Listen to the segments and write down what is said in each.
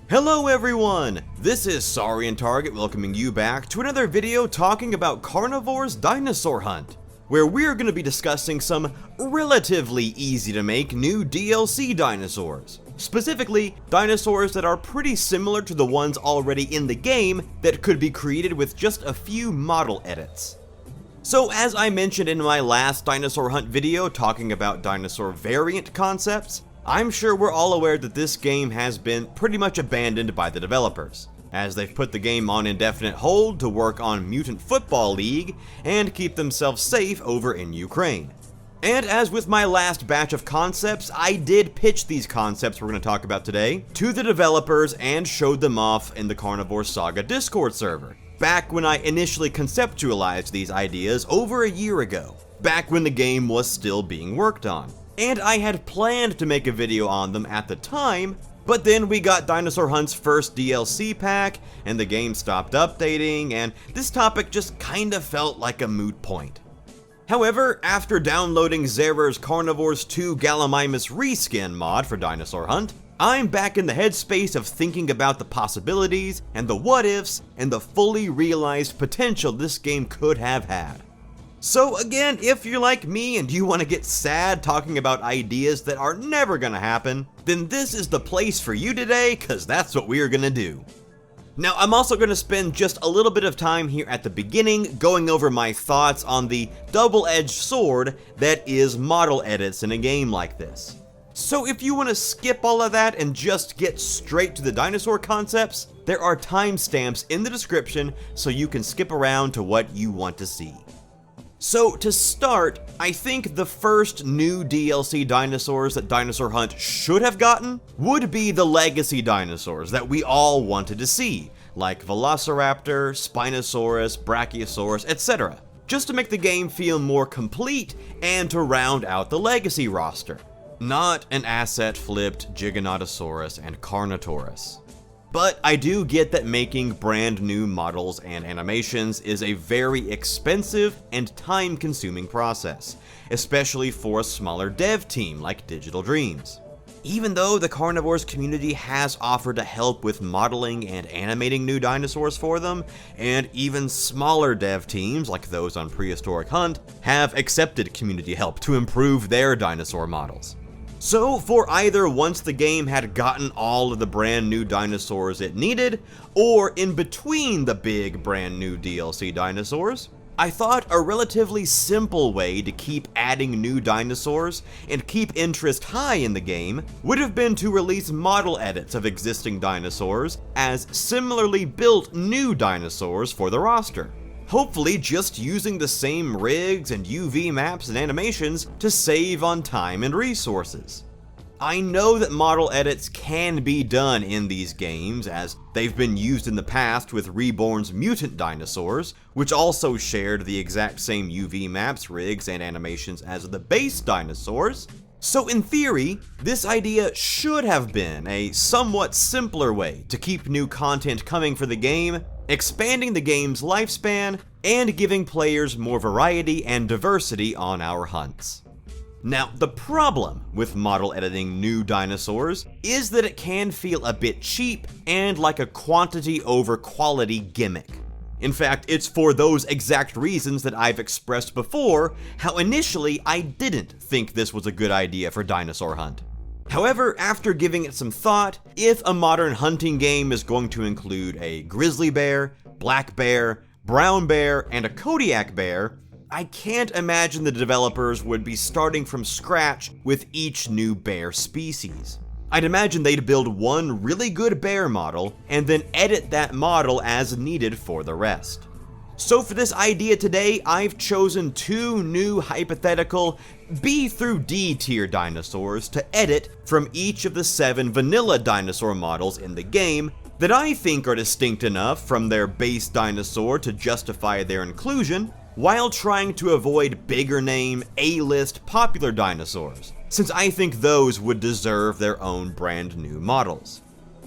Hello everyone! This is Sorry and Target welcoming you back to another video talking about Carnivores Dinosaur Hunt, where we're going to be discussing some relatively easy to make new DLC dinosaurs. Specifically, dinosaurs that are pretty similar to the ones already in the game that could be created with just a few model edits. So as I mentioned in my last Dinosaur Hunt video talking about dinosaur variant concepts, I'm sure we're all aware that this game has been pretty much abandoned by the developers, as they've put the game on indefinite hold to work on Mutant Football League and keep themselves safe over in Ukraine. And as with my last batch of concepts, I did pitch these concepts we're going to talk about today to the developers and showed them off in the Carnivore Saga Discord server, back when I initially conceptualized these ideas over a year ago, back when the game was still being worked on. And I had planned to make a video on them at the time, but then we got Dinosaur Hunt's first DLC pack, and the game stopped updating, and this topic just kinda felt like a moot point. However, after downloading Zerer's Carnivores 2 Gallimimus reskin mod for Dinosaur Hunt, I'm back in the headspace of thinking about the possibilities, and the what-ifs, and the fully realized potential this game could have had. So again, if you're like me and you want to get sad talking about ideas that are never gonna happen, then this is the place for you today, cause that's what we're gonna do. Now, I'm also gonna spend just a little bit of time here at the beginning going over my thoughts on the double-edged sword that is model edits in a game like this. So if you want to skip all of that and just get straight to the dinosaur concepts, there are timestamps in the description so you can skip around to what you want to see. So to start, I think the first new DLC dinosaurs that Dinosaur Hunt should have gotten would be the legacy dinosaurs that we all wanted to see, like Velociraptor, Spinosaurus, Brachiosaurus, etc., just to make the game feel more complete and to round out the legacy roster. Not an asset-flipped Giganotosaurus and Carnotaurus. But I do get that making brand new models and animations is a very expensive and time-consuming process, especially for a smaller dev team like Digital Dreams. Even though the Carnivores community has offered to help with modeling and animating new dinosaurs for them, and even smaller dev teams like those on Prehistoric Hunt have accepted community help to improve their dinosaur models. So for either once the game had gotten all of the brand new dinosaurs it needed, or in between the big brand new DLC dinosaurs, I thought a relatively simple way to keep adding new dinosaurs and keep interest high in the game would have been to release model edits of existing dinosaurs as similarly built new dinosaurs for the roster. Hopefully just using the same rigs and UV maps and animations to save on time and resources. I know that model edits can be done in these games, as they've been used in the past with Reborn's mutant dinosaurs, which also shared the exact same UV maps, rigs, and animations as the base dinosaurs. So in theory, this idea should have been a somewhat simpler way to keep new content coming for the game, expanding the game's lifespan, and giving players more variety and diversity on our hunts. Now, the problem with model editing new dinosaurs is that it can feel a bit cheap and like a quantity over quality gimmick. In fact, it's for those exact reasons that I've expressed before how initially I didn't think this was a good idea for Dinosaur Hunt. However, after giving it some thought, if a modern hunting game is going to include a grizzly bear, black bear, brown bear, and a Kodiak bear, I can't imagine the developers would be starting from scratch with each new bear species. I'd imagine they'd build one really good bear model and then edit that model as needed for the rest. So for this idea today, I've chosen two new hypothetical B through D tier dinosaurs to edit from each of the 7 vanilla dinosaur models in the game that I think are distinct enough from their base dinosaur to justify their inclusion, while trying to avoid bigger name, A-list popular dinosaurs, since I think those would deserve their own brand new models.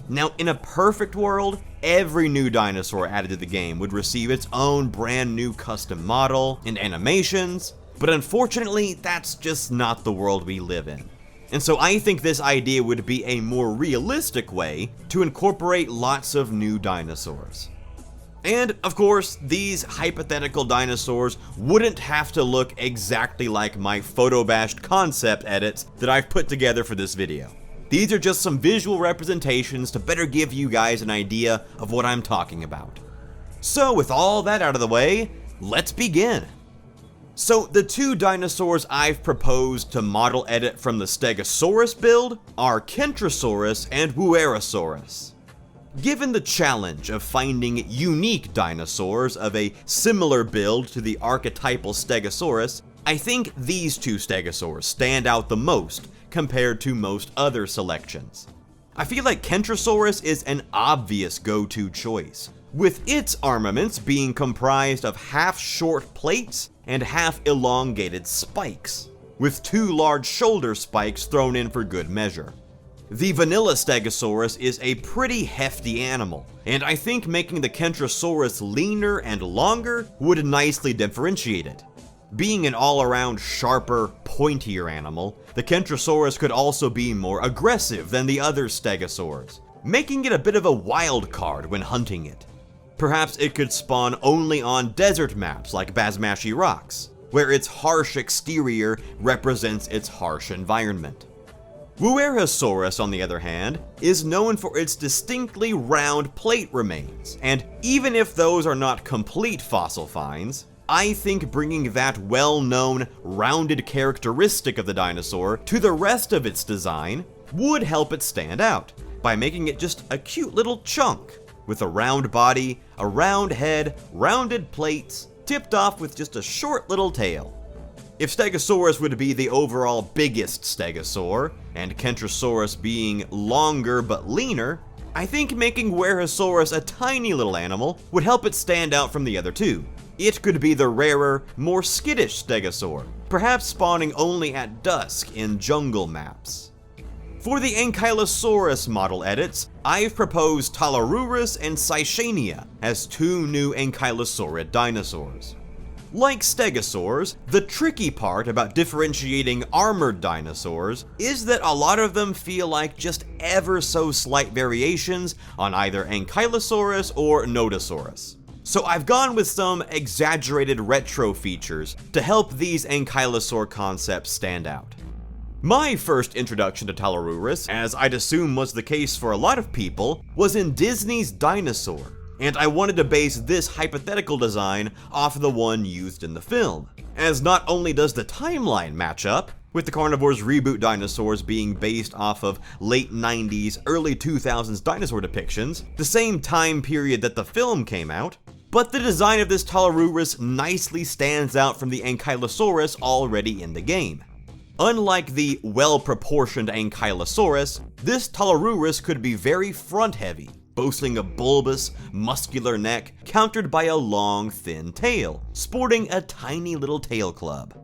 Now, in a perfect world, every new dinosaur added to the game would receive its own brand new custom model and animations, but unfortunately, that's just not the world we live in. And so I think this idea would be a more realistic way to incorporate lots of new dinosaurs. And, of course, these hypothetical dinosaurs wouldn't have to look exactly like my photobashed concept edits that I've put together for this video. These are just some visual representations to better give you guys an idea of what I'm talking about. So, with all that out of the way, let's begin. So, the two dinosaurs I've proposed to model edit from the Stegosaurus build are Kentrosaurus and Wuerhosaurus. Given the challenge of finding unique dinosaurs of a similar build to the archetypal Stegosaurus, I think these two stegosaurs stand out the most compared to most other selections. I feel like Kentrosaurus is an obvious go-to choice, with its armaments being comprised of half short plates and half elongated spikes, with two large shoulder spikes thrown in for good measure. The vanilla Stegosaurus is a pretty hefty animal, and I think making the Kentrosaurus leaner and longer would nicely differentiate it. Being an all-around sharper, pointier animal, the Kentrosaurus could also be more aggressive than the other stegosaurs, making it a bit of a wild card when hunting it. Perhaps it could spawn only on desert maps like Basmashi Rocks, where its harsh exterior represents its harsh environment. Wuerhosaurus, on the other hand, is known for its distinctly round plate remains, and even if those are not complete fossil finds, I think bringing that well-known rounded characteristic of the dinosaur to the rest of its design would help it stand out, by making it just a cute little chunk, with a round body, a round head, rounded plates, tipped off with just a short little tail. If Stegosaurus would be the overall biggest stegosaur, and Kentrosaurus being longer but leaner, I think making Wuerhosaurus a tiny little animal would help it stand out from the other two. It could be the rarer, more skittish stegosaur, perhaps spawning only at dusk in jungle maps. For the Ankylosaurus model edits, I've proposed Talarurus and Sicania as two new ankylosaurid dinosaurs. Like stegosaurs, the tricky part about differentiating armored dinosaurs is that a lot of them feel like just ever so slight variations on either Ankylosaurus or Nodosaurus. So I've gone with some exaggerated retro features to help these ankylosaur concepts stand out. My first introduction to Talarurus, as I'd assume was the case for a lot of people, was in Disney's Dinosaur, and I wanted to base this hypothetical design off the one used in the film, as not only does the timeline match up, with the Carnivores reboot dinosaurs being based off of late 90s, early 2000s dinosaur depictions, the same time period that the film came out, but the design of this Talarurus nicely stands out from the Ankylosaurus already in the game. Unlike the well-proportioned Ankylosaurus, this Talarurus could be very front-heavy, boasting a bulbous, muscular neck countered by a long, thin tail, sporting a tiny little tail club.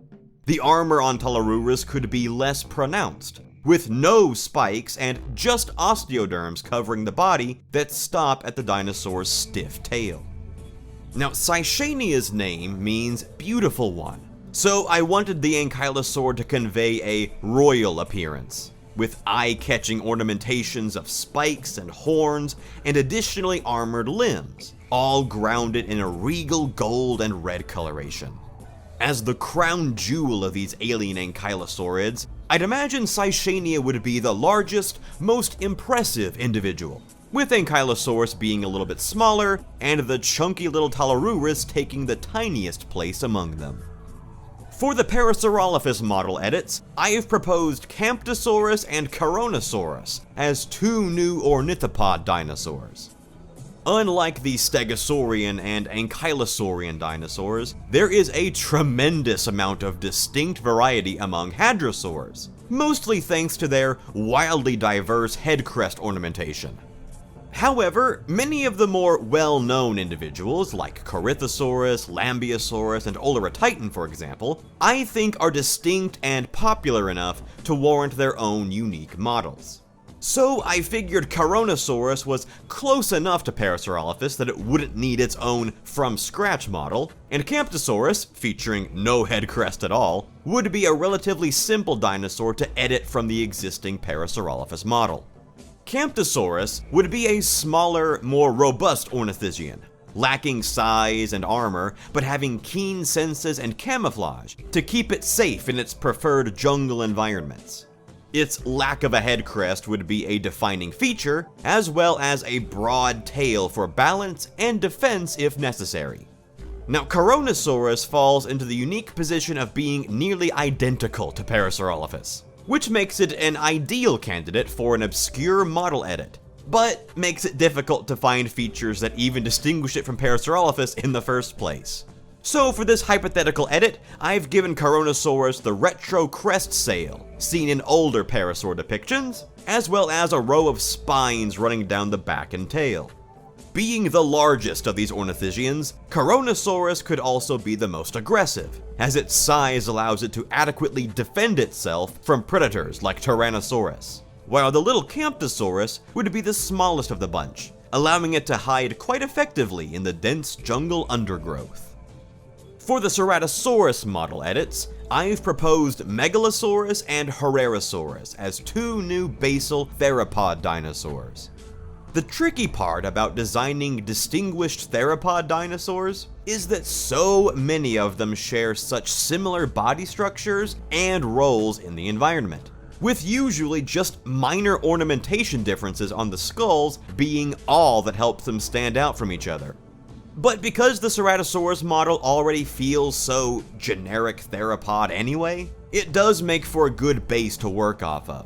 The armor on Talarurus could be less pronounced, with no spikes and just osteoderms covering the body that stop at the dinosaur's stiff tail. Now, Sicania's name means beautiful one, so I wanted the ankylosaur to convey a royal appearance, with eye-catching ornamentations of spikes and horns and additionally armored limbs, all grounded in a regal gold and red coloration. As the crown jewel of these alien ankylosaurids, I'd imagine Sicania would be the largest, most impressive individual, with Ankylosaurus being a little bit smaller, and the chunky little Talarurus taking the tiniest place among them. For the Parasaurolophus model edits, I have proposed Camptosaurus and Coronosaurus as two new ornithopod dinosaurs. Unlike the Stegosaurian and Ankylosaurian dinosaurs, there is a tremendous amount of distinct variety among hadrosaurs, mostly thanks to their wildly diverse head crest ornamentation. However, many of the more well-known individuals, like Corythosaurus, Lambeosaurus, and Olorotitan, for example, I think are distinct and popular enough to warrant their own unique models. So I figured Carnivores was close enough to Parasaurolophus that it wouldn't need its own from-scratch model, and Camptosaurus, featuring no head crest at all, would be a relatively simple dinosaur to edit from the existing Parasaurolophus model. Camptosaurus would be a smaller, more robust ornithischian, lacking size and armor, but having keen senses and camouflage to keep it safe in its preferred jungle environments. Its lack of a head crest would be a defining feature, as well as a broad tail for balance and defense if necessary. Now, Carnivores falls into the unique position of being nearly identical to Parasaurolophus, which makes it an ideal candidate for an obscure model edit, but makes it difficult to find features that even distinguish it from Parasaurolophus in the first place. So for this hypothetical edit, I've given Carnivores the retro crest sail, seen in older Parasaur depictions, as well as a row of spines running down the back and tail. Being the largest of these ornithischians, Carnivores could also be the most aggressive, as its size allows it to adequately defend itself from predators like Tyrannosaurus, while the little Camptosaurus would be the smallest of the bunch, allowing it to hide quite effectively in the dense jungle undergrowth. For the Ceratosaurus model edits, I've proposed Megalosaurus and Herrerasaurus as two new basal theropod dinosaurs. The tricky part about designing distinguished theropod dinosaurs is that so many of them share such similar body structures and roles in the environment, with usually just minor ornamentation differences on the skulls being all that helps them stand out from each other. But because the Ceratosaurus model already feels so generic theropod anyway, it does make for a good base to work off of.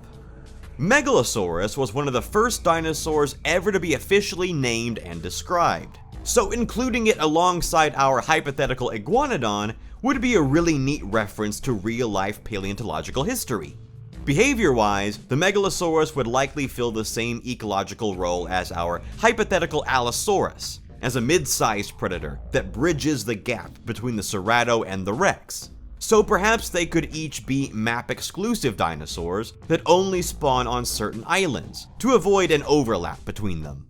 Megalosaurus was one of the first dinosaurs ever to be officially named and described, so including it alongside our hypothetical iguanodon would be a really neat reference to real-life paleontological history. Behavior-wise, the Megalosaurus would likely fill the same ecological role as our hypothetical Allosaurus, as a mid-sized predator that bridges the gap between the Cerato and the Rex. So perhaps they could each be map-exclusive dinosaurs that only spawn on certain islands, to avoid an overlap between them.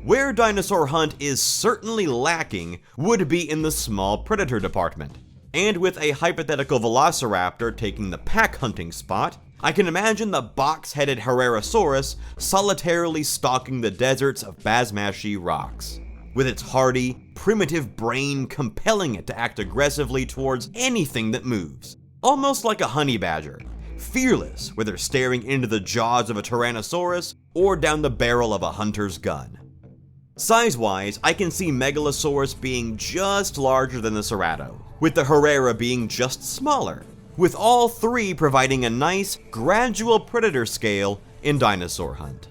Where Dinosaur Hunt is certainly lacking would be in the small predator department, and with a hypothetical Velociraptor taking the pack hunting spot, I can imagine the box-headed Herrerasaurus solitarily stalking the deserts of Basmashi rocks, with its hardy, primitive brain compelling it to act aggressively towards anything that moves, almost like a honey badger, fearless whether staring into the jaws of a Tyrannosaurus or down the barrel of a hunter's gun. Size-wise, I can see Megalosaurus being just larger than the Cerato, with the Herrera being just smaller, with all three providing a nice, gradual predator scale in Dinosaur Hunt.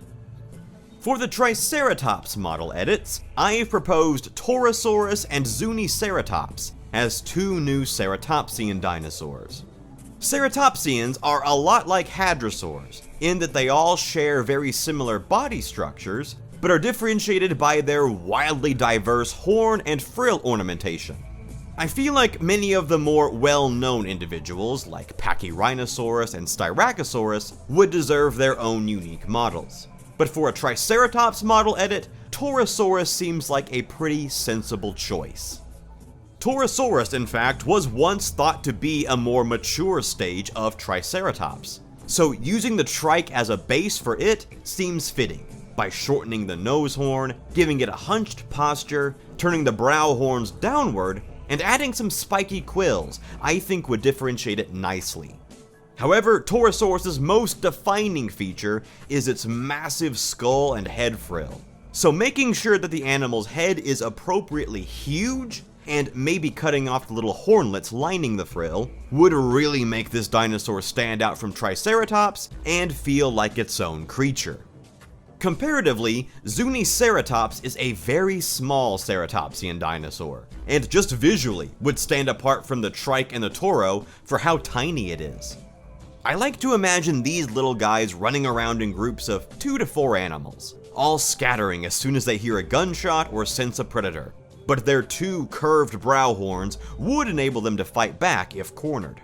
For the Triceratops model edits, I've proposed Torosaurus and Zuniceratops as two new ceratopsian dinosaurs. Ceratopsians are a lot like hadrosaurs, in that they all share very similar body structures, but are differentiated by their wildly diverse horn and frill ornamentation. I feel like many of the more well-known individuals, like Pachyrhinosaurus and Styracosaurus, would deserve their own unique models. But for a Triceratops model edit, Torosaurus seems like a pretty sensible choice. Torosaurus, in fact, was once thought to be a more mature stage of Triceratops, so using the trike as a base for it seems fitting, by shortening the nose horn, giving it a hunched posture, turning the brow horns downward, and adding some spiky quills I think would differentiate it nicely. However, Torosaurus' most defining feature is its massive skull and head frill, so making sure that the animal's head is appropriately huge, and maybe cutting off the little hornlets lining the frill, would really make this dinosaur stand out from Triceratops and feel like its own creature. Comparatively, Zuniceratops is a very small ceratopsian dinosaur, and just visually would stand apart from the trike and the toro for how tiny it is. I like to imagine these little guys running around in groups of 2 to 4 animals, all scattering as soon as they hear a gunshot or sense a predator, but their 2 curved brow horns would enable them to fight back if cornered.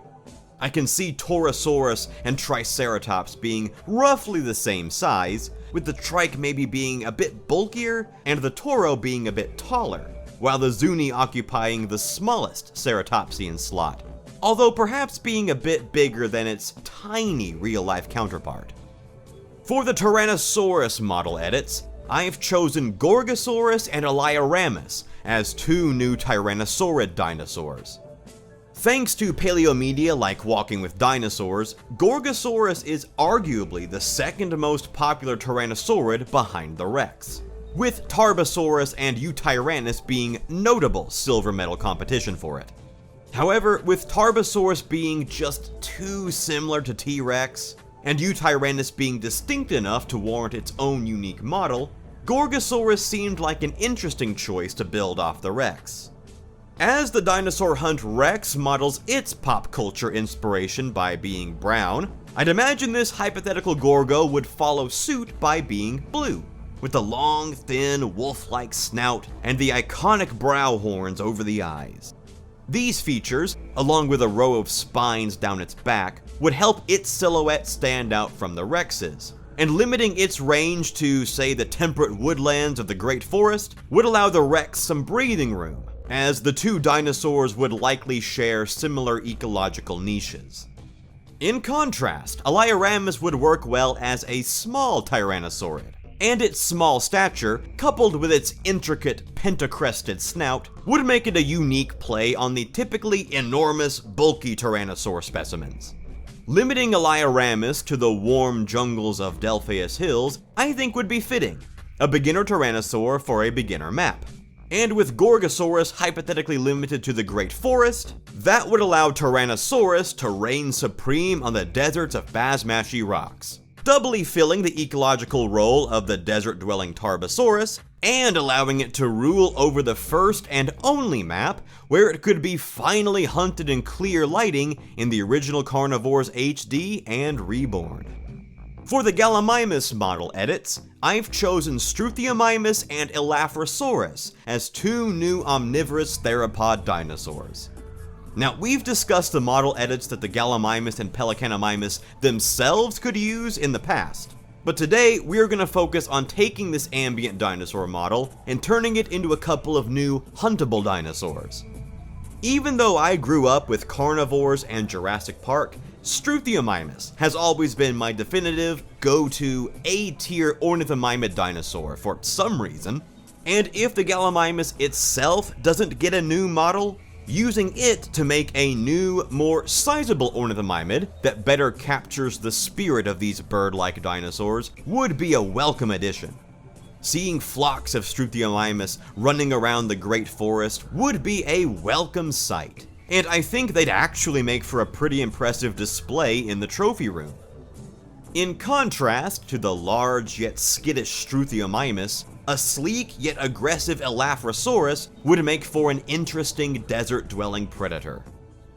I can see Torosaurus and Triceratops being roughly the same size, with the trike maybe being a bit bulkier and the Toro being a bit taller, while the Zuni occupying the smallest Ceratopsian slot, although perhaps being a bit bigger than its tiny real-life counterpart. For the Tyrannosaurus model edits, I've chosen Gorgosaurus and Elaioramus as two new Tyrannosaurid dinosaurs. Thanks to paleomedia like Walking with Dinosaurs, Gorgosaurus is arguably the second most popular Tyrannosaurid behind the Rex, with Tarbosaurus and Eutyrannus being notable silver medal competition for it. However, with Tarbosaurus being just too similar to T-Rex, and Eutyrannus being distinct enough to warrant its own unique model, Gorgosaurus seemed like an interesting choice to build off the Rex. As the Dinosaur Hunt Rex models its pop culture inspiration by being brown, I'd imagine this hypothetical Gorgo would follow suit by being blue, with the long, thin, wolf-like snout and the iconic brow horns over the eyes. These features, along with a row of spines down its back, would help its silhouette stand out from the Rex's, and limiting its range to, say, the temperate woodlands of the Great Forest would allow the Rex some breathing room, as the two dinosaurs would likely share similar ecological niches. In contrast, Elaioramus would work well as a small Tyrannosaurid, and its small stature, coupled with its intricate pentacrested snout, would make it a unique play on the typically enormous, bulky Tyrannosaur specimens. Limiting Elaioramus to the warm jungles of Delphius Hills, I think would be fitting, a beginner Tyrannosaur for a beginner map. And with Gorgosaurus hypothetically limited to the Great Forest, that would allow Tyrannosaurus to reign supreme on the deserts of Basmachi rocks, doubly filling the ecological role of the desert-dwelling Tarbosaurus, and allowing it to rule over the first and only map where it could be finally hunted in clear lighting in the original Carnivores HD and Reborn. For the Gallimimus model edits, I've chosen Struthiomimus and Elaphrosaurus as two new omnivorous theropod dinosaurs. Now, we've discussed the model edits that the Gallimimus and Pelecanomimus themselves could use in the past, but today we're going to focus on taking this ambient dinosaur model and turning it into a couple of new huntable dinosaurs. Even though I grew up with Carnivores and Jurassic Park, Struthiomimus has always been my definitive, go-to, A-tier ornithomimid dinosaur for some reason, and if the Gallimimus itself doesn't get a new model, using it to make a new, more sizable ornithomimid that better captures the spirit of these bird-like dinosaurs would be a welcome addition. Seeing flocks of Struthiomimus running around the Great Forest would be a welcome sight, and I think they'd actually make for a pretty impressive display in the trophy room. In contrast to the large yet skittish Struthiomimus, a sleek yet aggressive Elaphrosaurus would make for an interesting desert-dwelling predator.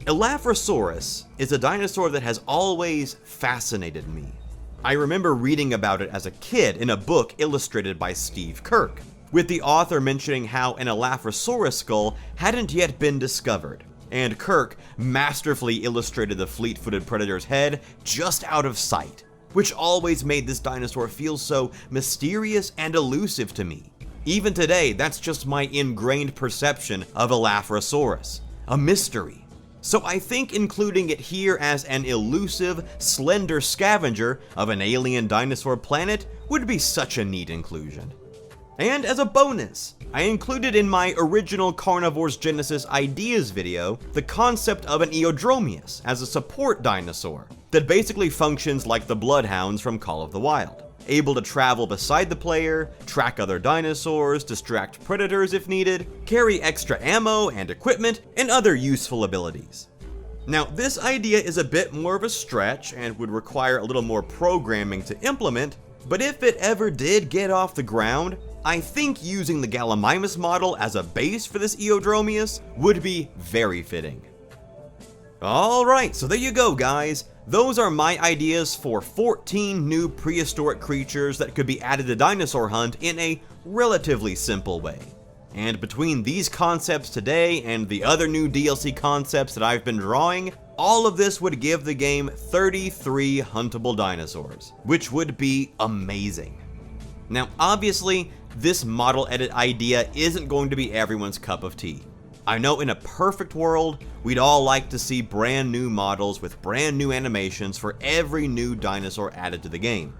Elaphrosaurus is a dinosaur that has always fascinated me. I remember reading about it as a kid in a book illustrated by Steve Kirk, with the author mentioning how an Elaphrosaurus skull hadn't yet been discovered, and Kirk masterfully illustrated the fleet-footed predator's head just out of sight, which always made this dinosaur feel so mysterious and elusive to me. Even today, that's just my ingrained perception of Elaphrosaurus, a mystery. So I think including it here as an elusive, slender scavenger of an alien dinosaur planet would be such a neat inclusion. And as a bonus, I included in my original Carnivores Genesis Ideas video the concept of an Eodromius as a support dinosaur that basically functions like the bloodhounds from Call of the Wild, able to travel beside the player, track other dinosaurs, distract predators if needed, carry extra ammo and equipment, and other useful abilities. Now, this idea is a bit more of a stretch and would require a little more programming to implement, but if it ever did get off the ground, I think using the Gallimimus model as a base for this Eodromius would be very fitting. Alright, so there you go, guys. Those are my ideas for 14 new prehistoric creatures that could be added to Dinosaur Hunt in a relatively simple way. And between these concepts today and the other new DLC concepts that I've been drawing, All of this would give the game 33 huntable dinosaurs, which would be amazing. Now obviously, this model edit idea isn't going to be everyone's cup of tea. I know in a perfect world, we'd all like to see brand new models with brand new animations for every new dinosaur added to the game.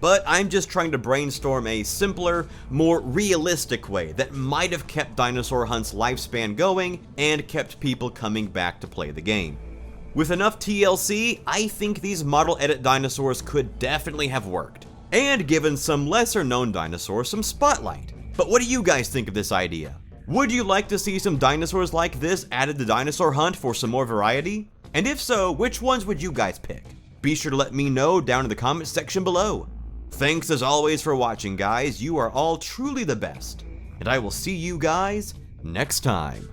But I'm just trying to brainstorm a simpler, more realistic way that might have kept Dinosaur Hunt's lifespan going and kept people coming back to play the game. With enough TLC, I think these model edit dinosaurs could definitely have worked, and given some lesser known dinosaurs some spotlight. But what do you guys think of this idea? Would you like to see some dinosaurs like this added to Dinosaur Hunt for some more variety? And if so, which ones would you guys pick? Be sure to let me know down in the comments section below. Thanks as always for watching, guys. You are all truly the best. And I will see you guys next time.